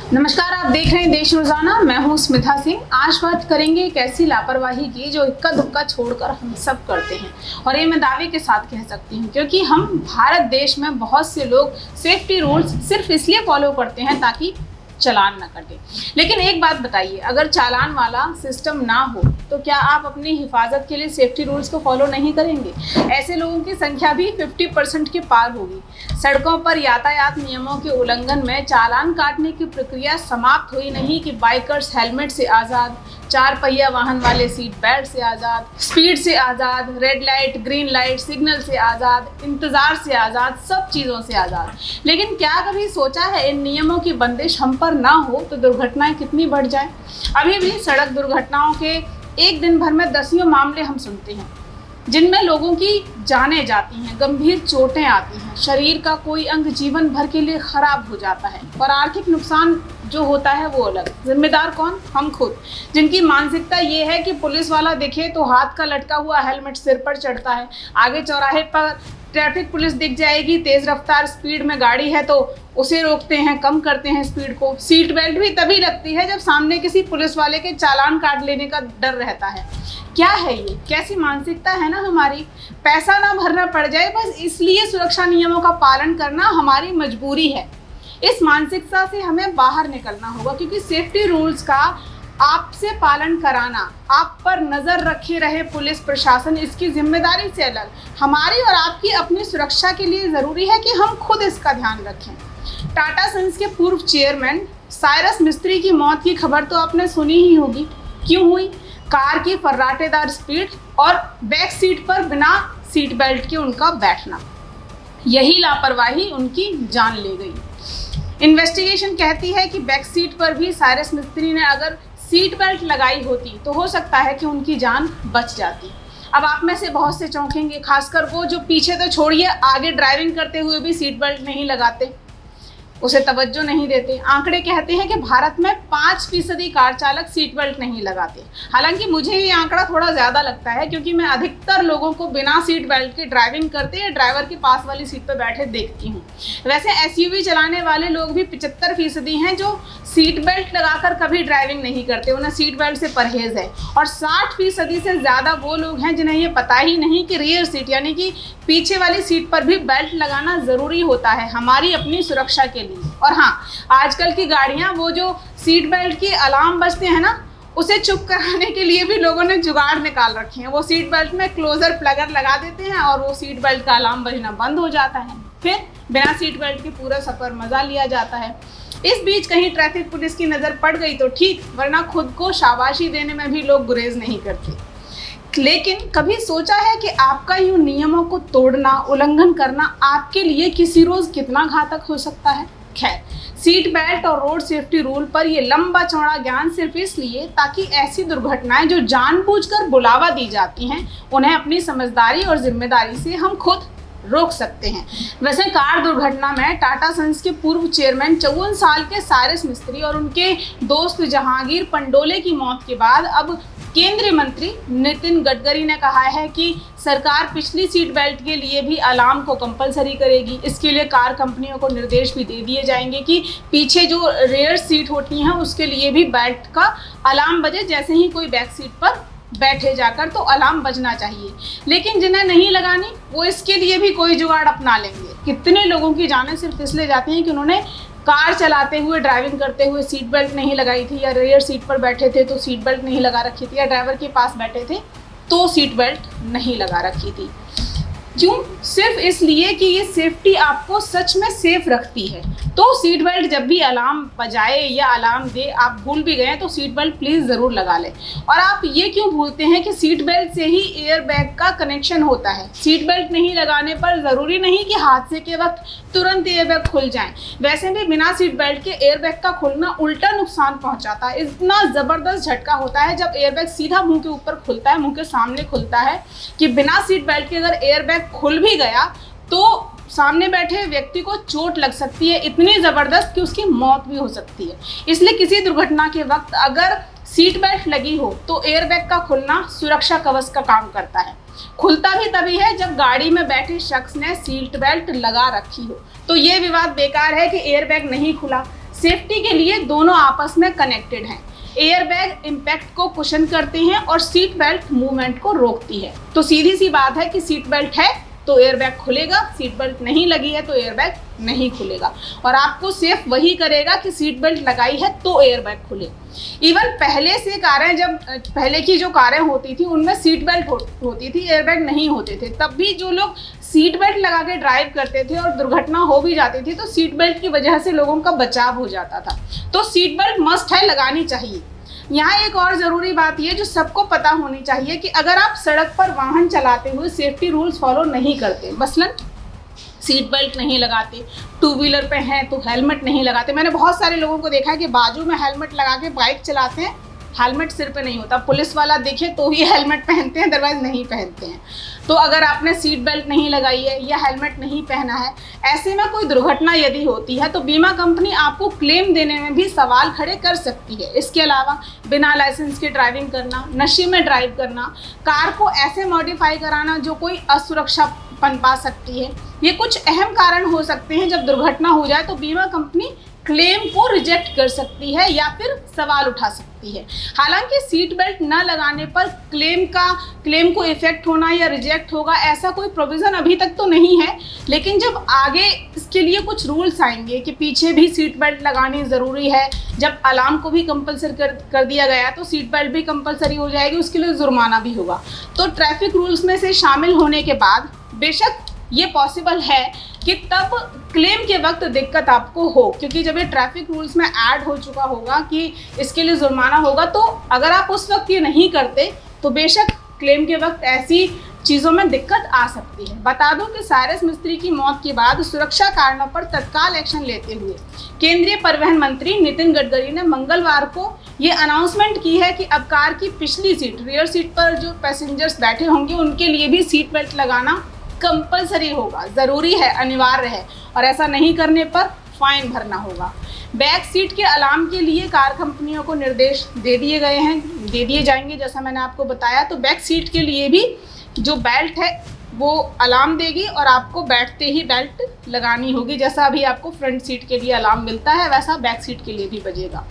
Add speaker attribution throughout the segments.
Speaker 1: नमस्कार, आप देख रहे हैं देश रोजाना। मैं हूं स्मिता सिंह। आज बात करेंगे एक ऐसी लापरवाही की जो इक्का दुक्का छोड़कर हम सब करते हैं, और ये मैं दावे के साथ कह सकती हूं क्योंकि हम भारत देश में बहुत से लोग सेफ्टी रूल्स सिर्फ इसलिए फॉलो करते हैं ताकि चालान ना कटे। लेकिन एक बात बताइए, अगर चालान वाला सिस्टम ना हो तो क्या आप अपनी हिफाजत के लिए सेफ्टी रूल्स को फॉलो नहीं करेंगे? ऐसे लोगों की संख्या भी 50% के पार होगी। सड़कों पर यातायात नियमों के उल्लंघन में चालान काटने की प्रक्रिया समाप्त हुई नहीं कि बाइकर्स हेलमेट से आज़ाद, 4 पहिया वाहन वाले सीट बेल्ट से आज़ाद, स्पीड से आज़ाद, red light green light signal से आज़ाद, इंतज़ार से आज़ाद, सब चीज़ों से आज़ाद। लेकिन क्या कभी सोचा है इन नियमों की बंदिश हम पर ना हो तो दुर्घटनाएं कितनी बढ़ जाएं? अभी भी सड़क दुर्घटनाओं के एक दिन भर में दसियों मामले हम सुनते हैं जिनमें लोगों की जानें जाती हैं, गंभीर चोटें आती हैं, शरीर का कोई अंग जीवन भर के लिए खराब हो जाता है और आर्थिक नुकसान जो होता है वो अलग। जिम्मेदार कौन? हम खुद, जिनकी मानसिकता ये है कि पुलिस वाला दिखे तो हाथ का लटका हुआ हेलमेट सिर पर चढ़ता है, आगे चौराहे पर ट्रैफिक पुलिस दिख जाएगी, तेज रफ्तार स्पीड में गाड़ी है तो उसे रोकते हैं, कम करते हैं स्पीड को। सीट बेल्ट भी तभी लगती है जब सामने किसी पुलिस वाले के चालान काट लेने का डर रहता है। क्या है ये? कैसी मानसिकता है ना हमारी? पैसा ना भरना पड़ जाए बस इसलिए सुरक्षा नियमों का पालन करना हमारी मजबूरी है। इस मानसिकता से हमें बाहर निकलना होगा क्योंकि सेफ्टी रूल्स का आपसे पालन कराना, आप पर नज़र रखे रहे पुलिस प्रशासन, इसकी जिम्मेदारी से अलग हमारी और आपकी अपनी सुरक्षा के लिए ज़रूरी है कि हम खुद इसका ध्यान रखें। टाटा सन्स के पूर्व चेयरमैन साइरस मिस्त्री की मौत की खबर तो आपने सुनी ही होगी। क्यों हुई? कार की फर्राटेदार स्पीड और बैक सीट पर बिना सीट बेल्ट के उनका बैठना, यही लापरवाही उनकी जान ले गई। इन्वेस्टिगेशन कहती है कि बैक सीट पर भी साइरस मिस्त्री ने अगर सीट बेल्ट लगाई होती तो हो सकता है कि उनकी जान बच जाती। अब आप में से बहुत से चौंकेंगे, खासकर वो जो पीछे तो छोड़िए आगे ड्राइविंग करते हुए भी सीट बेल्ट नहीं लगाते, उसे तवज्जो नहीं देते। आंकड़े कहते हैं कि भारत में 5% कार चालक सीट बेल्ट नहीं लगाते। हालांकि मुझे ये आंकड़ा थोड़ा ज़्यादा लगता है क्योंकि मैं अधिकतर लोगों को बिना सीट बेल्ट के ड्राइविंग करते या ड्राइवर के पास वाली सीट पर बैठे देखती हूँ। वैसे एसयूवी चलाने वाले लोग भी 75% हैं जो सीट बेल्ट लगाकर कभी ड्राइविंग नहीं करते, उन्हें सीट बेल्ट से परहेज है। और 60% से ज़्यादा वो लोग हैं जिन्हें ये पता ही नहीं कि रियर सीट यानी कि पीछे वाली सीट पर भी बेल्ट लगाना ज़रूरी होता है हमारी अपनी सुरक्षा के लिए। और हाँ, आजकल की गाड़ियाँ वो जो सीट बेल्ट के अलार्म बजते हैं ना, उसे चुप कराने के लिए भी लोगों ने जुगाड़ निकाल रखे हैं। वो सीट बेल्ट में क्लोजर प्लगर लगा देते हैं और वो सीट बेल्ट का अलार्म बजना बंद हो जाता है। फिर बिना सीट बेल्ट के पूरा सफ़र मज़ा लिया जाता है। इस बीच कहीं ट्रैफिक पुलिस की नज़र पड़ गई तो ठीक, वरना खुद को शाबाशी देने में भी लोग गुरेज नहीं करते। लेकिन कभी सोचा है कि आपका यूं नियमों को तोड़ना, उल्लंघन करना आपके लिए किसी रोज़ कितना घातक हो सकता है? खैर, सीट बेल्ट और रोड सेफ्टी रूल पर ये लंबा चौड़ा ज्ञान सिर्फ इसलिए ताकि ऐसी दुर्घटनाएं जो जानबूझकर बुलावा दी जाती हैं उन्हें अपनी समझदारी और जिम्मेदारी से हम खुद रोक सकते हैं। वैसे कार दुर्घटना में टाटा सन्स के पूर्व चेयरमैन 54 साल के साइरस मिस्त्री और उनके दोस्त जहांगीर पंडोले की मौत के बाद अब केंद्रीय मंत्री नितिन गडकरी ने कहा है कि सरकार पिछली सीट बेल्ट के लिए भी अलार्म को कंपलसरी करेगी। इसके लिए कार कंपनियों को निर्देश भी दे दिए जाएंगे कि पीछे जो रेयर सीट होती हैं उसके लिए भी बेल्ट का अलार्म बजे, जैसे ही कोई बैक सीट पर बैठे जाकर तो अलार्म बजना चाहिए। लेकिन जिन्हें नहीं लगानी वो इसके लिए भी कोई जुगाड़ अपना लेंगे। कितने लोगों की जानें सिर्फ इसलिए जाती हैं कि उन्होंने कार चलाते हुए, ड्राइविंग करते हुए सीट बेल्ट नहीं लगाई थी, या रेयर सीट पर बैठे थे तो सीट बेल्ट नहीं लगा रखी थी, या ड्राइवर के पास बैठे थे तो सीट बेल्ट नहीं लगा रखी थी। क्यों? सिर्फ इसलिए कि ये सेफ्टी आपको सच में सेफ रखती है। तो सीट बेल्ट जब भी अलार्म बजाए या अलार्म दे, आप भूल भी गए तो सीट बेल्ट प्लीज़ ज़रूर लगा लें। और आप ये क्यों भूलते हैं कि सीट बेल्ट से ही एयर बैग का कनेक्शन होता है। सीट बेल्ट नहीं लगाने पर ज़रूरी नहीं कि हादसे के वक्त तुरंत एयर बैग खुल जाएं। वैसे भी बिना सीट बेल्ट के एयर बैग का खुलना उल्टा नुकसान पहुंचाता है। इतना ज़बरदस्त झटका होता है जब एयर बैग सीधा मुंह के ऊपर खुलता है, मुंह के सामने खुलता है, कि बिना सीट बेल्ट के अगर एयर बैग खुल भी गया तो सामने बैठे व्यक्ति को चोट लग सकती है, इतनी ज़बरदस्त कि उसकी मौत भी हो सकती है। इसलिए किसी दुर्घटना के वक्त अगर सीट बेल्ट लगी हो तो एयरबैग का खुलना सुरक्षा कवच का काम करता है। खुलता भी तभी है जब गाड़ी में बैठे शख्स ने सीट बेल्ट लगा रखी हो। तो ये विवाद बेकार है कि एयरबैग नहीं खुला, सेफ्टी के लिए दोनों आपस में कनेक्टेड हैं। एयरबैग इम्पैक्ट को कुशन करते हैं और सीट बेल्ट मूवमेंट को रोकती है। तो सीधी सी बात है कि सीट बेल्ट है तो एयरबैग खुलेगा, सीट बेल्ट नहीं लगी है तो एयरबैग नहीं खुलेगा। और आपको सेफ वही करेगा कि सीट बेल्ट लगाई है तो एयरबैग खुले। इवन पहले से कारें, जब पहले की जो कारें होती थी उनमें सीट बेल्ट होती थी, एयरबैग नहीं होते थे, तब भी जो लोग सीट बेल्ट लगा के ड्राइव करते थे और दुर्घटना हो भी जाती थी तो सीट बेल्ट की वजह से लोगों का बचाव हो जाता था। तो सीट बेल्ट मस्ट है, लगानी चाहिए। यहाँ एक और ज़रूरी बात यह जो सबको पता होनी चाहिए कि अगर आप सड़क पर वाहन चलाते हुए सेफ्टी रूल्स फॉलो नहीं करते, मसलन सीट बेल्ट नहीं लगाते, टू व्हीलर पे हैं तो हेलमेट नहीं लगाते। मैंने बहुत सारे लोगों को देखा है कि बाजू में हेलमेट लगा के बाइक चलाते हैं, हेलमेट सिर पे नहीं होता, पुलिस वाला देखे तो ही हेलमेट पहनते हैं, अदरवाइज नहीं पहनते हैं। तो अगर आपने सीट बेल्ट नहीं लगाई है या हेलमेट नहीं पहना है, ऐसे में कोई दुर्घटना यदि होती है तो बीमा कंपनी आपको क्लेम देने में भी सवाल खड़े कर सकती है। इसके अलावा बिना लाइसेंस के ड्राइविंग करना, नशे में ड्राइव करना, कार को ऐसे मॉडिफाई कराना जो कोई असुरक्षा पनपा सकती है, ये कुछ अहम कारण हो सकते हैं। जब दुर्घटना हो जाए तो बीमा कंपनी क्लेम को रिजेक्ट कर सकती है या फिर सवाल उठा सकती है। हालांकि सीट बेल्ट न लगाने पर क्लेम को इफेक्ट होना या रिजेक्ट होगा, ऐसा कोई प्रोविज़न अभी तक तो नहीं है। लेकिन जब आगे इसके लिए कुछ रूल्स आएंगे कि पीछे भी सीट बेल्ट लगानी ज़रूरी है, जब अलार्म को भी कंपलसरी कर दिया गया तो सीट बेल्ट भी कंपलसरी हो जाएगी, उसके लिए जुर्माना भी होगा। तो ट्रैफिक रूल्स में से शामिल होने के बाद बेशक ये पॉसिबल है कि तब क्लेम के वक्त दिक्कत आपको हो, क्योंकि जब ये ट्रैफिक रूल्स में ऐड हो चुका होगा कि इसके लिए जुर्माना होगा, तो अगर आप उस वक्त ये नहीं करते तो बेशक क्लेम के वक्त ऐसी चीज़ों में दिक्कत आ सकती है। बता दूं कि साइरस मिस्त्री की मौत के बाद सुरक्षा कारणों पर तत्काल एक्शन लेते हुए केंद्रीय परिवहन मंत्री नितिन गडकरी ने मंगलवार को ये अनाउंसमेंट की है कि अब कार की पिछली सीट, रियर सीट पर जो पैसेंजर्स बैठे होंगे उनके लिए भी सीट बेल्ट लगाना कंपलसरी होगा, ज़रूरी है, अनिवार्य है, और ऐसा नहीं करने पर फाइन भरना होगा। बैक सीट के अलार्म के लिए कार कंपनियों को निर्देश दे दिए जाएंगे, जैसा मैंने आपको बताया। तो बैक सीट के लिए भी जो बेल्ट है वो अलार्म देगी और आपको बैठते ही बेल्ट लगानी होगी। जैसा अभी आपको फ्रंट सीट के लिए अलार्म मिलता है वैसा बैक सीट के लिए भी बजेगा।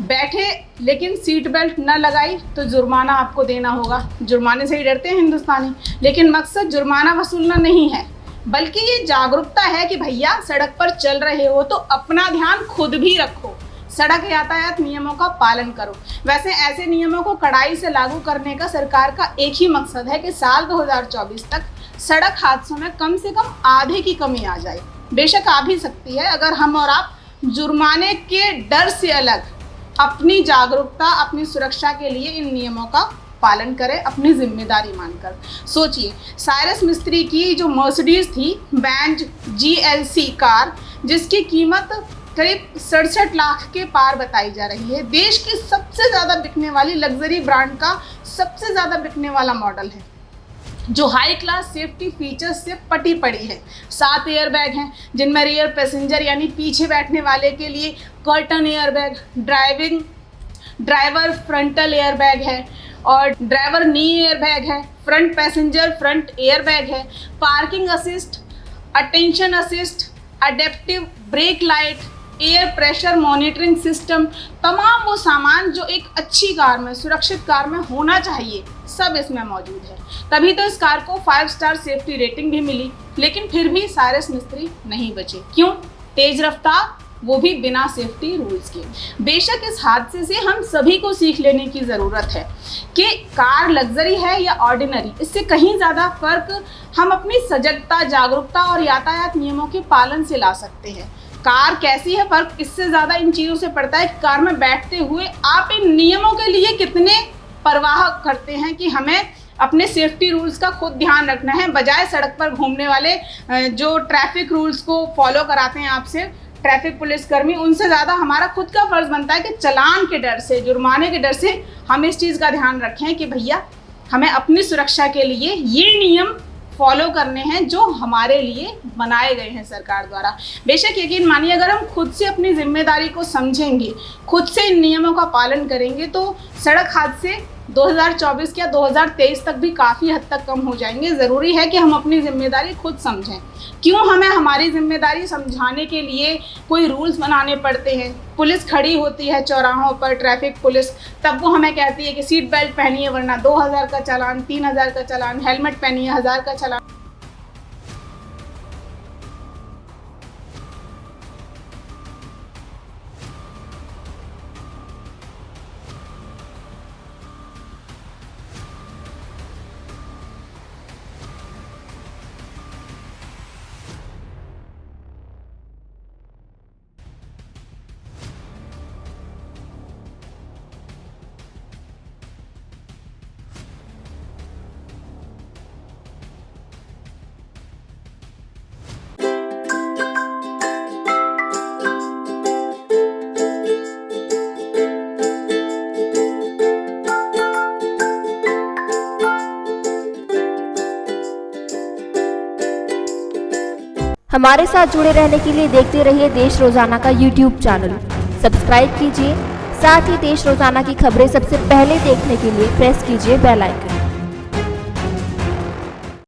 Speaker 1: बैठे लेकिन सीट बेल्ट न लगाई तो जुर्माना आपको देना होगा। जुर्माने से ही डरते हैं हिंदुस्तानी, लेकिन मकसद जुर्माना वसूलना नहीं है, बल्कि ये जागरूकता है कि भैया सड़क पर चल रहे हो तो अपना ध्यान खुद भी रखो, सड़क यातायात नियमों का पालन करो। वैसे ऐसे नियमों को कड़ाई से लागू करने का सरकार का एक ही मकसद है कि साल 2024 तक सड़क हादसों में कम से कम आधे की कमी आ जाए। बेशक आ भी सकती है अगर हम और आप जुर्माने के डर से अलग अपनी जागरूकता, अपनी सुरक्षा के लिए इन नियमों का पालन करें, अपनी जिम्मेदारी मानकर। सोचिए, साइरस मिस्त्री की जो मर्सिडीज थी बेंज GLC कार, जिसकी कीमत करीब 67 लाख के पार बताई जा रही है, देश की सबसे ज़्यादा बिकने वाली लग्जरी ब्रांड का सबसे ज़्यादा बिकने वाला मॉडल है, जो हाई क्लास सेफ्टी फीचर्स से पटी पड़ी है। 7 एयरबैग हैं जिनमें रियर पैसेंजर यानी पीछे बैठने वाले के लिए curtain airbag, driver frontal airbag है और ड्राइवर नी एयरबैग है, फ्रंट पैसेंजर फ्रंट एयरबैग है, parking assist, attention assist, adaptive brake light, air pressure monitoring system, तमाम वो सामान जो एक अच्छी कार में, सुरक्षित कार में होना चाहिए, सब इसमें मौजूद है। तभी तो इस कार को 5 स्टार सेफ्टी रेटिंग भी मिली। लेकिन फिर भी साइरस मिस्त्री नहीं बचे। क्यों? तेज रफ्तार, वो भी बिना सेफ्टी रूल्स के। बेशक इस हादसे से हम सभी को सीख लेने की ज़रूरत है कि कार लग्जरी है या ऑर्डिनरी, इससे कहीं ज़्यादा फर्क हम अपनी सजगता, जागरूकता और यातायात नियमों के पालन से ला सकते हैं। कार कैसी है, फर्क इससे ज़्यादा इन चीज़ों से पड़ता है कि कार में बैठते हुए आप इन नियमों के लिए कितने परवाह करते हैं कि हमें अपने सेफ्टी रूल्स का खुद ध्यान रखना है, बजाय सड़क पर घूमने वाले जो ट्रैफिक रूल्स को फॉलो कराते हैं आपसे ट्रैफिक पुलिसकर्मी, उनसे ज़्यादा हमारा खुद का फर्ज बनता है कि चालान के डर से, जुर्माने के डर से हम इस चीज़ का ध्यान रखें कि भैया हमें अपनी सुरक्षा के लिए ये नियम फॉलो करने हैं जो हमारे लिए बनाए गए हैं सरकार द्वारा। बेशक यकीन मानिए, अगर हम खुद से अपनी जिम्मेदारी को समझेंगे, खुद से इन नियमों का पालन करेंगे तो सड़क हादसे 2024 क्या 2023 तक भी काफ़ी हद तक कम हो जाएंगे। ज़रूरी है कि हम अपनी जिम्मेदारी खुद समझें। क्यों हमें हमारी जिम्मेदारी समझाने के लिए कोई रूल्स बनाने पड़ते हैं? पुलिस खड़ी होती है चौराहों पर, ट्रैफिक पुलिस, तब वो हमें कहती है कि सीट बेल्ट पहनिए वरना 2000 का चालान, 3000 का चालान, हेलमेट पहनिए 1000 का चालान।
Speaker 2: हमारे साथ जुड़े रहने के लिए देखते रहिए देश रोजाना का YouTube चैनल। सब्सक्राइब कीजिए, साथ ही देश रोजाना की खबरें सबसे पहले देखने के लिए प्रेस कीजिए बेल आइकन।